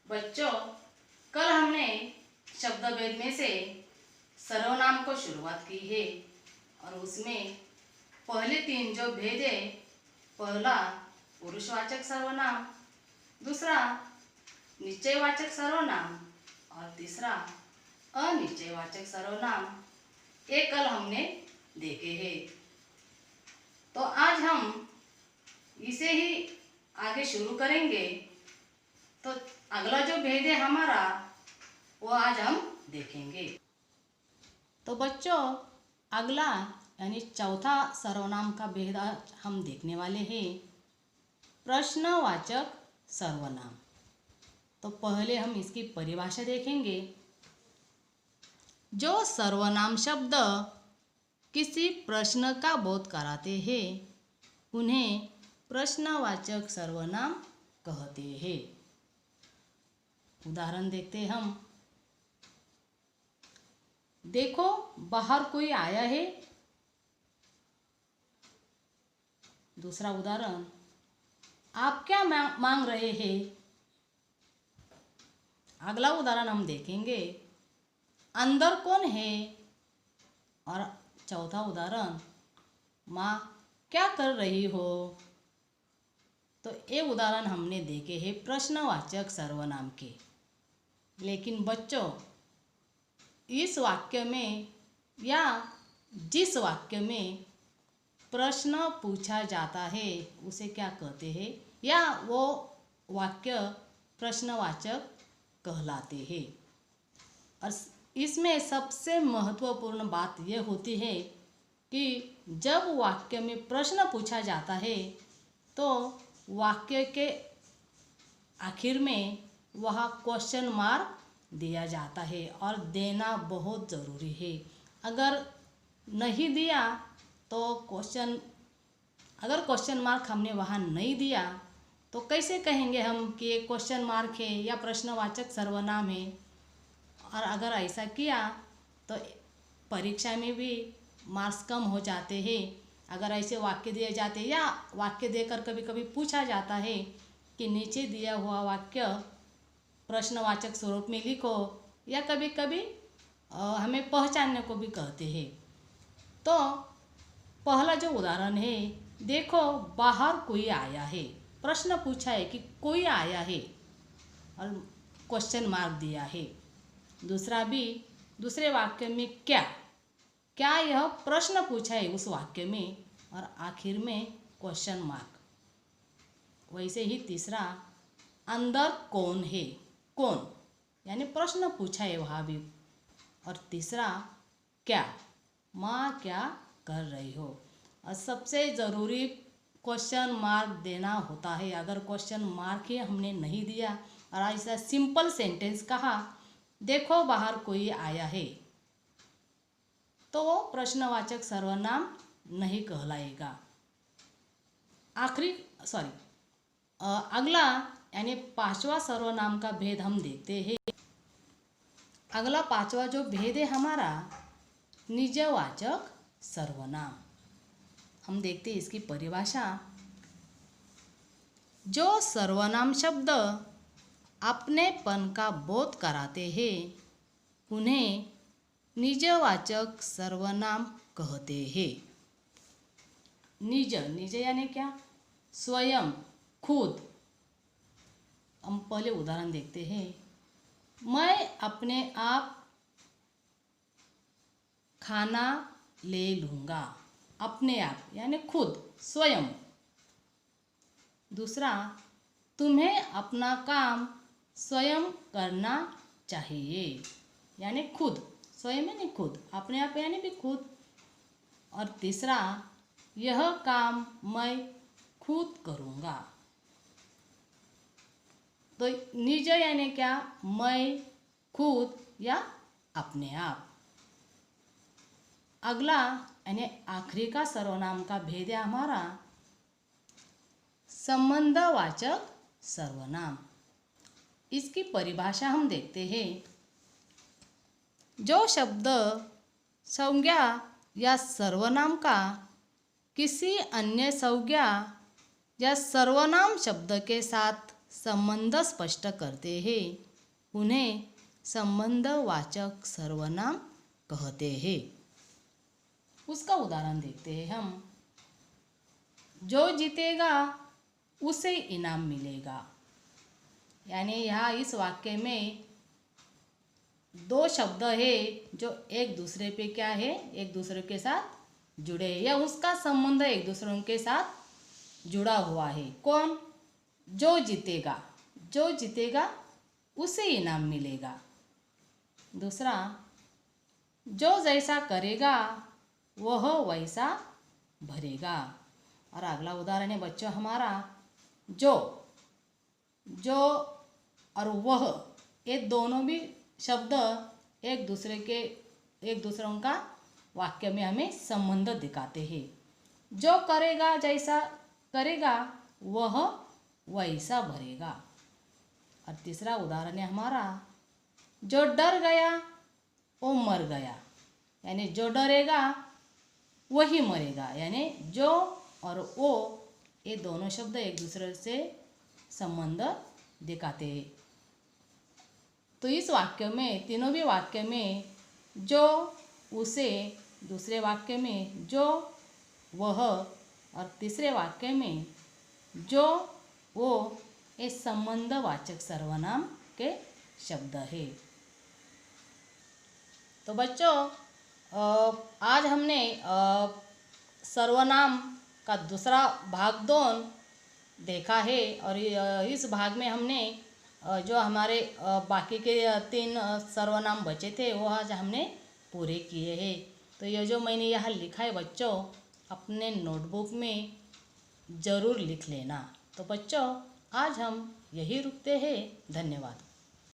बच्चों, कल हमने शब्द भेद में से सर्वनाम को शुरुआत की है और उसमें पहले तीन जो भेद है, पहला पुरुषवाचक सर्वनाम, दूसरा निश्चयवाचक सर्वनाम और तीसरा अनिश्चयवाचक सर्वनाम, ये कल हमने देखे हैं। तो आज हम इसे ही आगे शुरू करेंगे। तो अगला जो भेद है हमारा, वो आज हम देखेंगे। तो बच्चों, अगला यानी चौथा सर्वनाम का भेद आज हम देखने वाले हैं, प्रश्नवाचक सर्वनाम। तो पहले हम इसकी परिभाषा देखेंगे। जो सर्वनाम शब्द किसी प्रश्न का बोध कराते हैं, उन्हें प्रश्नवाचक सर्वनाम कहते हैं। उदाहरण देखते हैं हम। देखो, बाहर कोई आया है। दूसरा उदाहरण, आप क्या मांग रहे हैं। अगला उदाहरण हम देखेंगे, अंदर कौन है। और चौथा उदाहरण, माँ क्या कर रही हो। तो ये उदाहरण हमने देखे हैं प्रश्नवाचक सर्वनाम के। लेकिन बच्चों, इस वाक्य में या जिस वाक्य में प्रश्न पूछा जाता है उसे क्या कहते हैं, या वो वाक्य प्रश्नवाचक कहलाते हैं। और इसमें सबसे महत्वपूर्ण बात यह होती है कि जब वाक्य में प्रश्न पूछा जाता है तो वाक्य के आखिर में वहाँ क्वेश्चन मार्क दिया जाता है, और देना बहुत ज़रूरी है। अगर नहीं दिया तो अगर क्वेश्चन मार्क हमने वहाँ नहीं दिया तो कैसे कहेंगे हम कि ये क्वेश्चन मार्क है या प्रश्नवाचक सर्वनाम है। और अगर ऐसा किया तो परीक्षा में भी मार्क्स कम हो जाते हैं। अगर ऐसे वाक्य दिए जाते या वाक्य देकर कभी कभी पूछा जाता है कि नीचे दिया हुआ वाक्य प्रश्नवाचक स्वरूप में लिखो, या कभी कभी हमें पहचानने को भी कहते हैं। तो पहला जो उदाहरण है, देखो बाहर कोई आया है। प्रश्न पूछा है कि कोई आया है और क्वेश्चन मार्क दिया है। दूसरा भी, दूसरे वाक्य में क्या यह प्रश्न पूछा है उस वाक्य में, और आखिर में क्वेश्चन मार्क। वैसे ही तीसरा, अंदर कौन है। कौन यानी प्रश्न पूछा है वहाँ भी। और तीसरा, क्या, माँ क्या कर रही हो। और सबसे ज़रूरी क्वेश्चन मार्क देना होता है। अगर क्वेश्चन मार्क ही हमने नहीं दिया और ऐसा सिंपल सेंटेंस कहा, देखो बाहर कोई आया है, तो वो प्रश्नवाचक सर्वनाम नहीं कहलाएगा। अगला यानी पांचवा सर्वनाम का भेद हम देखते हैं। अगला पांचवा जो भेद है हमारा, निजवाचक सर्वनाम। हम देखते हैं इसकी परिभाषा। जो सर्वनाम शब्द अपनेपन का बोध कराते हैं, उन्हें निजवाचक सर्वनाम कहते हैं। निज यानी क्या, स्वयं, खुद। हम पहले उदाहरण देखते हैं। मैं अपने आप खाना ले लूँगा। अपने आप यानी खुद, स्वयं। दूसरा, तुम्हें अपना काम स्वयं करना चाहिए, यानी खुद। स्वयं यानी खुद, अपने आप यानी भी खुद। और तीसरा, यह काम मैं खुद करूँगा। तो निज यानी क्या, मैं, खुद या अपने आप। अगला यानी आखिरी का सर्वनाम का भेद है हमारा, संबंधवाचक सर्वनाम। इसकी परिभाषा हम देखते हैं। जो शब्द संज्ञा या सर्वनाम का किसी अन्य संज्ञा या सर्वनाम शब्द के साथ संबंध स्पष्ट करते हैं, उन्हें संबंधवाचक सर्वनाम कहते हैं। उसका उदाहरण देखते हैं हम। जो जीतेगा उसे इनाम मिलेगा। यानी यहाँ इस वाक्य में दो शब्द है जो एक दूसरे पे क्या है, एक दूसरे के साथ जुड़े हैं, या उसका संबंध एक दूसरों के साथ जुड़ा हुआ है। कौन? जो जीतेगा, जो जीतेगा उसे इनाम मिलेगा। दूसरा, जो जैसा करेगा वह वैसा भरेगा। और अगला उदाहरण है बच्चों हमारा, जो और वह, ये दोनों भी शब्द एक दूसरों का वाक्य में हमें संबंध दिखाते हैं। जो करेगा, जैसा करेगा वह वैसा भरेगा। और तीसरा उदाहरण है हमारा, जो डर गया वो मर गया। यानी जो डरेगा वही मरेगा। यानी जो और वो, ये दोनों शब्द एक दूसरे से संबंध दिखाते हैं। तो इस वाक्य में, तीनों भी वाक्य में जो, उसे, दूसरे वाक्य में जो, वह, और तीसरे वाक्य में जो, वो, ये संबंधवाचक सर्वनाम के शब्द है। तो बच्चों, आज हमने सर्वनाम का दूसरा भाग 2 देखा है। और इस भाग में हमने जो हमारे बाकी के 3 सर्वनाम बचे थे वो आज हमने पूरे किए हैं। तो ये जो मैंने यहाँ लिखा है बच्चों, अपने नोटबुक में ज़रूर लिख लेना। तो बच्चों, आज हम यही रुकते हैं। धन्यवाद।